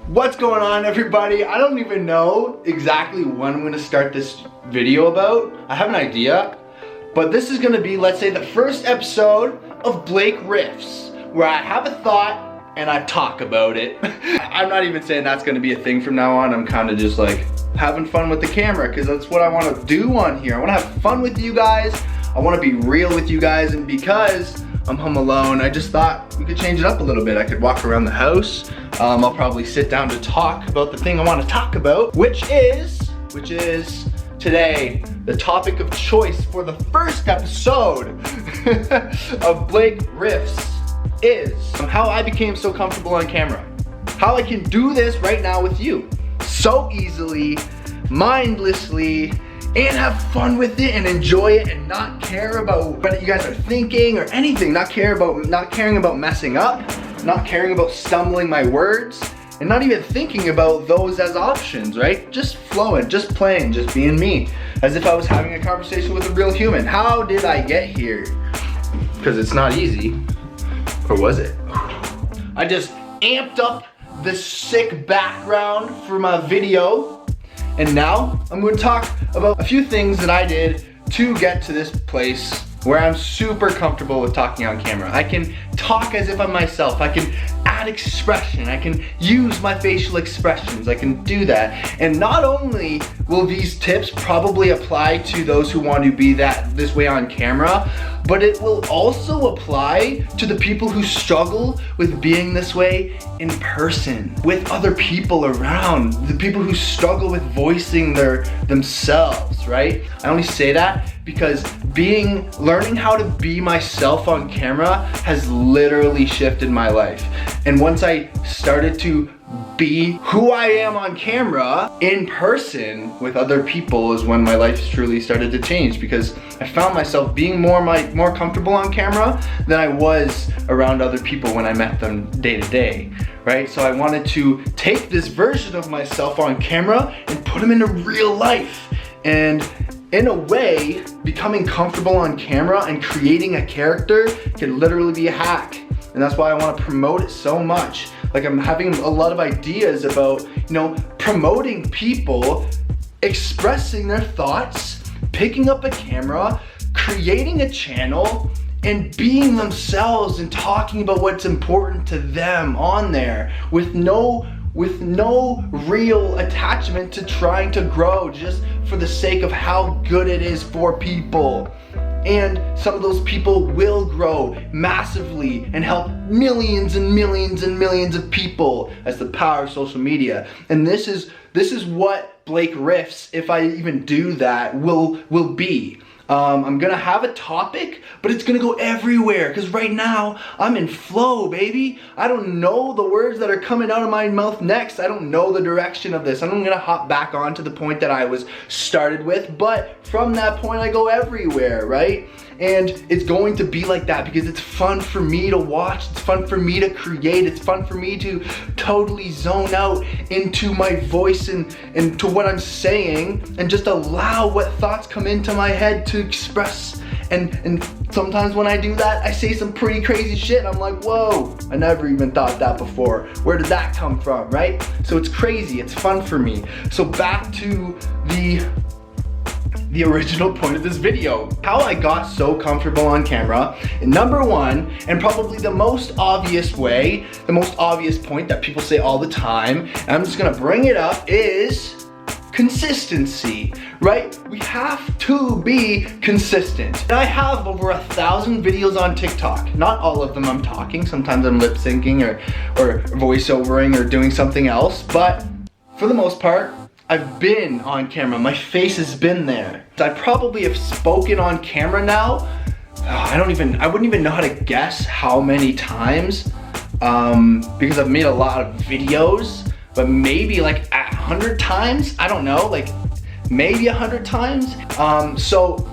What's going on, everybody? I don't even know exactly when I'm gonna start this video about. I have an idea, but this is gonna be, let's say, the first episode of Blake Riffs, where I have a thought and I talk about it. I'm not even saying that's gonna be a thing from now on. I'm kind of just like having fun with the camera because that's what I want to do on here. I want to have fun with you guys. I want to be real with you guys, and because I'm home alone, I just thought we could change it up a little bit. I could walk around the house. I'll probably sit down to talk about the thing I want to talk about, which is today, the topic of choice for the first episode of Blake Riffs is how I became so comfortable on camera. How I can do this right now with you so easily, mindlessly, and have fun with it and enjoy it and not care about what you guys are thinking or anything. Not caring about messing up, not caring about stumbling my words, and not even thinking about those as options, right? Just flowing, just playing, just being me, as if I was having a conversation with a real human. How did I get here? Because it's not easy. Or was it? I just amped up the sick background for my video, and now I'm going to talk about a few things that I did to get to this place where I'm super comfortable with talking on camera. I can talk as if I'm myself. I can add expression. I can use my facial expressions. I can do that. And not only will these tips probably apply to those who want to be this way on camera, but it will also apply to the people who struggle with being this way in person, with other people around, the people who struggle with voicing themselves, right? I only say that because learning how to be myself on camera has literally shifted my life. And once I started to be who I am on camera in person with other people is when my life truly started to change, because I found myself being more comfortable on camera than I was around other people when I met them day to day, right? So I wanted to take this version of myself on camera and put them into real life. And in a way, becoming comfortable on camera and creating a character can literally be a hack. And that's why I want to promote it so much. Like, I'm having a lot of ideas about, promoting people, expressing their thoughts, picking up a camera, creating a channel, and being themselves and talking about what's important to them on there with no real attachment to trying to grow just for the sake of how good it is for people. And some of those people will grow massively and help millions and millions and millions of people as the power of social media. And this is what Blake Riffs, if I even do that, will be. I'm gonna have a topic, but it's gonna go everywhere, because right now I'm in flow, baby. I don't know the words that are coming out of my mouth next. I don't know the direction of this. I'm gonna hop back on to the point that I was started with, but from that point I go everywhere, right? And it's going to be like that because it's fun for me to watch, it's fun for me to create, it's fun for me to totally zone out into my voice and to what I'm saying, and just allow what thoughts come into my head to express. And sometimes when I do that, I say some pretty crazy shit. I'm like, whoa, I never even thought that before. Where did that come from, right? So it's crazy, it's fun for me. So back to the original point of this video, how I got so comfortable on camera. And number one, and probably the most obvious way, the most obvious point that people say all the time, and I'm just gonna bring it up, is consistency, right? We have to be consistent. And I have over 1,000 videos on TikTok. Not all of them I'm talking. Sometimes I'm lip syncing or voiceovering or doing something else, but for the most part, I've been on camera. My face has been there. I probably have spoken on camera now. I wouldn't even know how to guess how many times, because I've made a lot of videos, but maybe like 100 times. I don't know, like maybe 100 times. So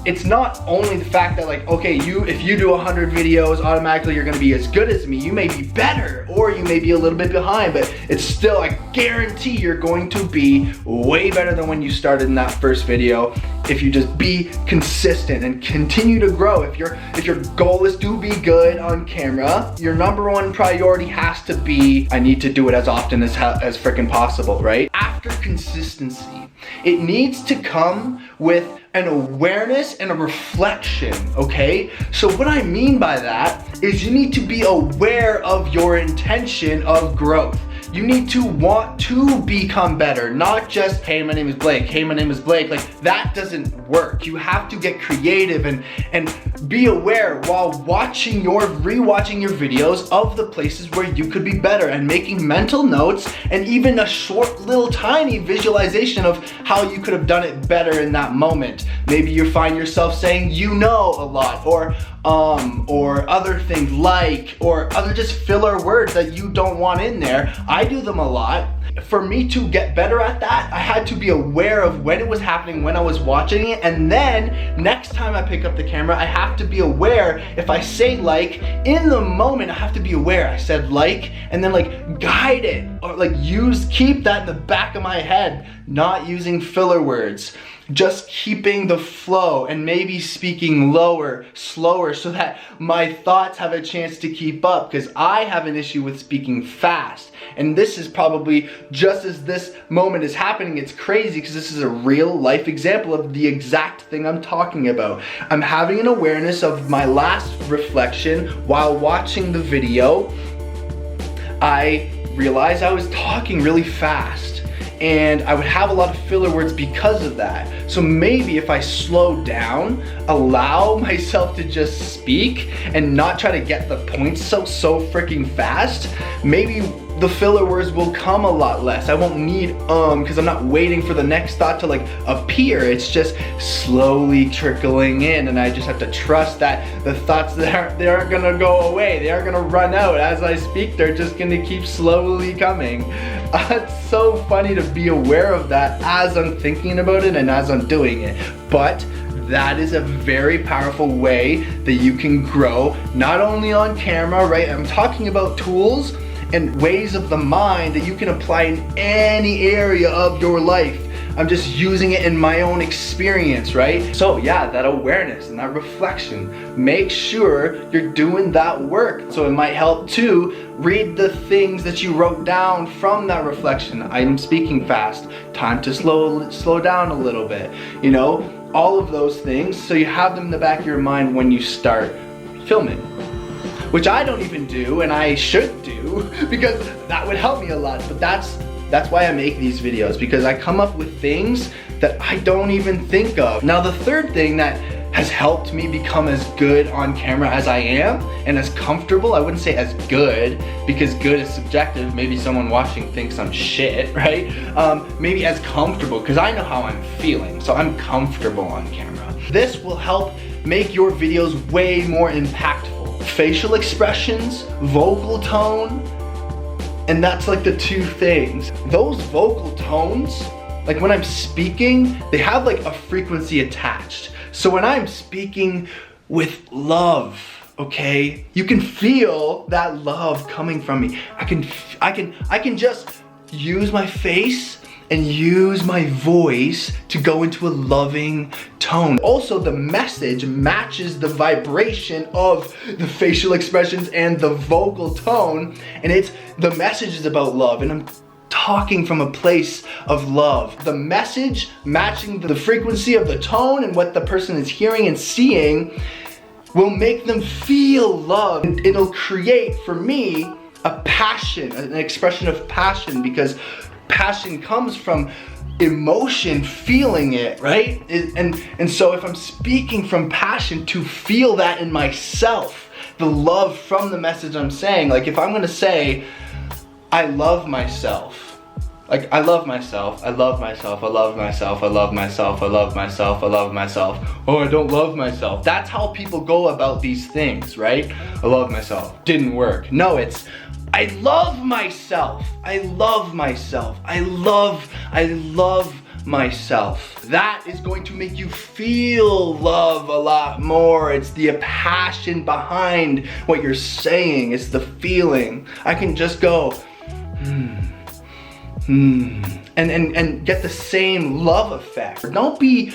it's not only the fact that like, okay, if you do 100 videos, automatically you're gonna be as good as me. You may be better, or you may be a little bit behind, but it's still, I guarantee you're going to be way better than when you started in that first video if you just be consistent and continue to grow. If your goal is to be good on camera, your number one priority has to be, I need to do it as often as freaking possible, right? After consistency, it needs to come with an awareness and a reflection, okay? So what I mean by that is you need to be aware of your intention of growth. You need to want to become better, not just, hey, my name is Blake, hey, my name is Blake. Like, that doesn't work. You have to get creative and be aware while rewatching your videos of the places where you could be better, and making mental notes and even a short little tiny visualization of how you could have done it better in that moment. Maybe you find yourself saying you know a lot, or other things like, or other just filler words that you don't want in there. I do them a lot. For me to get better at that, I had to be aware of when it was happening, when I was watching it, and then next time I pick up the camera, I have to be aware. If I say like, in the moment, I have to be aware I said like, and then like guide it, or like keep that in the back of my head, not using filler words. Just keeping the flow and maybe speaking lower, slower, so that my thoughts have a chance to keep up, because I have an issue with speaking fast. And this is probably, just as this moment is happening, it's crazy because this is a real life example of the exact thing I'm talking about. I'm having an awareness of my last reflection while watching the video. I realized I was talking really fast, and I would have a lot of filler words because of that. So maybe if I slow down, allow myself to just speak and not try to get the points so freaking fast, maybe the filler words will come a lot less. I won't need because I'm not waiting for the next thought to like appear. It's just slowly trickling in, and I just have to trust that the thoughts they aren't gonna go away. They aren't gonna run out as I speak. They're just gonna keep slowly coming. It's so funny to be aware of that as I'm thinking about it and as I'm doing it. But that is a very powerful way that you can grow, not only on camera, right? I'm talking about tools and ways of the mind that you can apply in any area of your life. I'm just using it in my own experience, right? So yeah, that awareness and that reflection, make sure you're doing that work. So it might help to read the things that you wrote down from that reflection. I'm speaking fast, time to slow down a little bit, you know, all of those things, so you have them in the back of your mind when you start filming. Which I don't even do, and I should do, because that would help me a lot. But that's why I make these videos, because I come up with things that I don't even think of. Now the third thing that has helped me become as good on camera as I am, and as comfortable, I wouldn't say as good, because good is subjective. Maybe someone watching thinks I'm shit, right? Maybe as comfortable, because I know how I'm feeling, so I'm comfortable on camera. This will help make your videos way more impactful. Facial expressions, vocal tone, and that's like the two things. Those vocal tones, like when I'm speaking, they have like a frequency attached. So when I'm speaking with love, okay, you can feel that love coming from me. I can just use my face and use my voice to go into a loving tone. Also, the message matches the vibration of the facial expressions and the vocal tone, and the message is about love, and I'm talking from a place of love. The message matching the frequency of the tone and what the person is hearing and seeing will make them feel love. And it'll create, for me, a passion, an expression of passion, because passion comes from emotion, feeling it, right? And so if I'm speaking from passion, to feel that in myself, the love from the message I'm saying, like if I'm gonna say, I love myself, like I love myself, I love myself, I love myself, I love myself, I love myself, I love myself, oh, I don't love myself. That's how people go about these things, right? I love myself. Didn't work. No, it's I love myself. I love myself. I love myself. That is going to make you feel love a lot more. It's the passion behind what you're saying. It's the feeling. I can just go, and get the same love effect. Don't be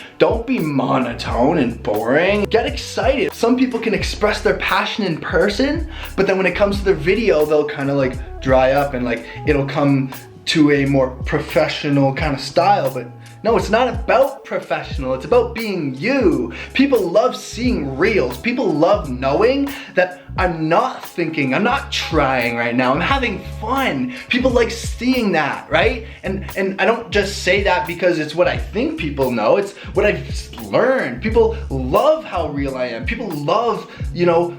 monotone and boring. Get excited. Some people can express their passion in person, but then when it comes to their video, they'll kind of like dry up and like it'll come to a more professional kind of style. But no, it's not about professional, it's about being you. People love seeing reels. People love knowing that I'm not thinking, I'm not trying right now, I'm having fun. People like seeing that, right? And I don't just say that because it's what I think people know, it's what I've learned. People love how real I am. People love, you know,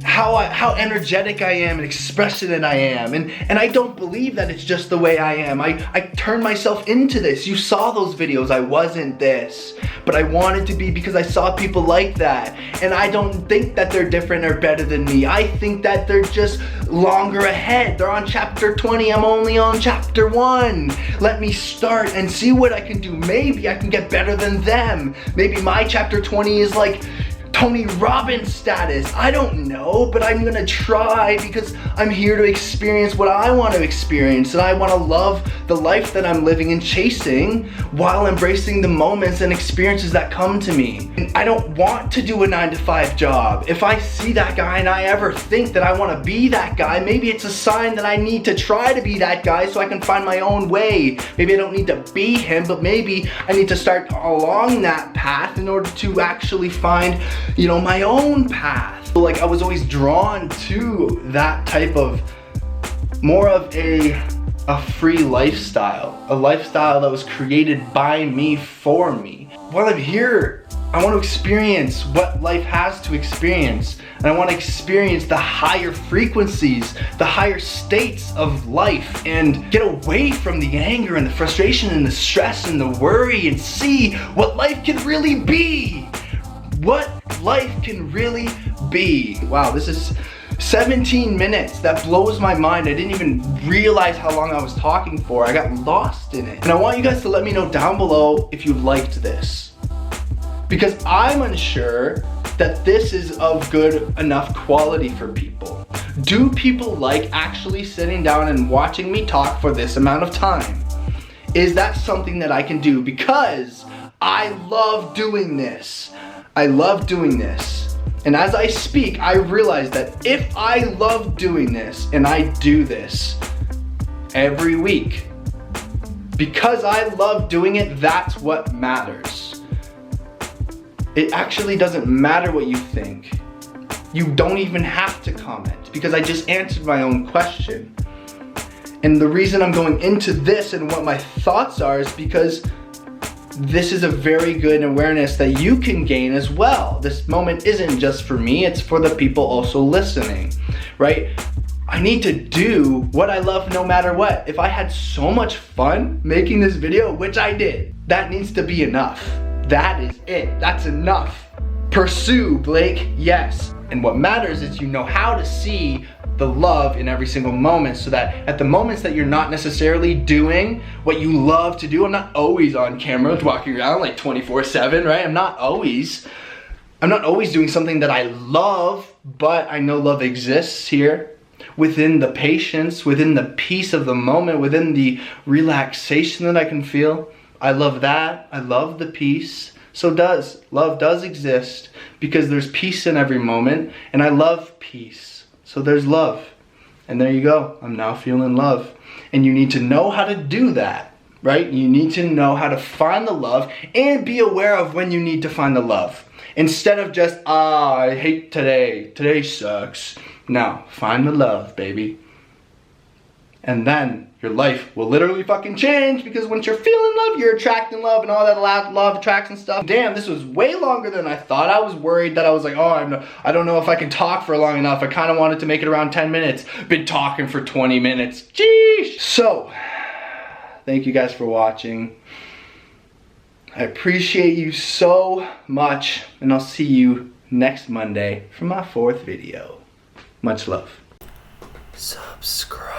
how energetic I am and expressive I am, and I don't believe that it's just the way I am. I turned myself into this. You saw those videos. I wasn't this, but I wanted to be because I saw people like that, and I don't think that they're different or better than me. I think that they're just longer ahead. They're on chapter 20. I'm only on chapter 1. Let me start and see what I can do. Maybe I can get better than them. Maybe my chapter 20 is like Tony Robbins status. I don't know, but I'm gonna try because I'm here to experience what I want to experience, and I want to love the life that I'm living and chasing while embracing the moments and experiences that come to me. And I don't want to do a 9-to-5 job. If I see that guy and I ever think that I want to be that guy, maybe it's a sign that I need to try to be that guy so I can find my own way. Maybe I don't need to be him, but maybe I need to start along that path in order to actually find, you know, my own path. So like I was always drawn to that type of more of a free lifestyle, a lifestyle that was created by me for me. While I'm here, I want to experience what life has to experience, and I want to experience the higher frequencies, the higher states of life, and get away from the anger and the frustration and the stress and the worry and see what life can really be. What life can really be. Wow, this is 17 minutes. That blows my mind. I didn't even realize how long I was talking for. I got lost in it. And I want you guys to let me know down below if you liked this, because I'm unsure that this is of good enough quality for people. Do people like actually sitting down and watching me talk for this amount of time? Is that something that I can do? Because I love doing this. I love doing this. And as I speak, I realize that if I love doing this and I do this every week, because I love doing it, that's what matters. It actually doesn't matter what you think. You don't even have to comment because I just answered my own question. And the reason I'm going into this and what my thoughts are is because this is a very good awareness that you can gain as well. This moment isn't just for me, it's for the people also listening, right? I need to do what I love no matter what. If I had so much fun making this video, which I did, that needs to be enough. That is it, that's enough. Pursue, Blake, yes. And what matters is you know how to see the love in every single moment, so that at the moments that you're not necessarily doing what you love to do, I'm not always on camera walking around like 24/7, right? I'm not always doing something that I love, but I know love exists here within the patience, within the peace of the moment, within the relaxation that I can feel. I love that. I love the peace. So love does exist because there's peace in every moment, and I love peace. So there's love. And there you go. I'm now feeling love. And you need to know how to do that, right? You need to know how to find the love and be aware of when you need to find the love. Instead of just, I hate today. Today sucks. No, find the love, baby. And then your life will literally fucking change, because once you're feeling love, you're attracting love and all that love attraction stuff. Damn, this was way longer than I thought. I was worried that I was like, oh, I don't know if I can talk for long enough. I kind of wanted to make it around 10 minutes. Been talking for 20 minutes. Jeez. So, thank you guys for watching. I appreciate you so much, and I'll see you next Monday for my 4th video. Much love. Subscribe.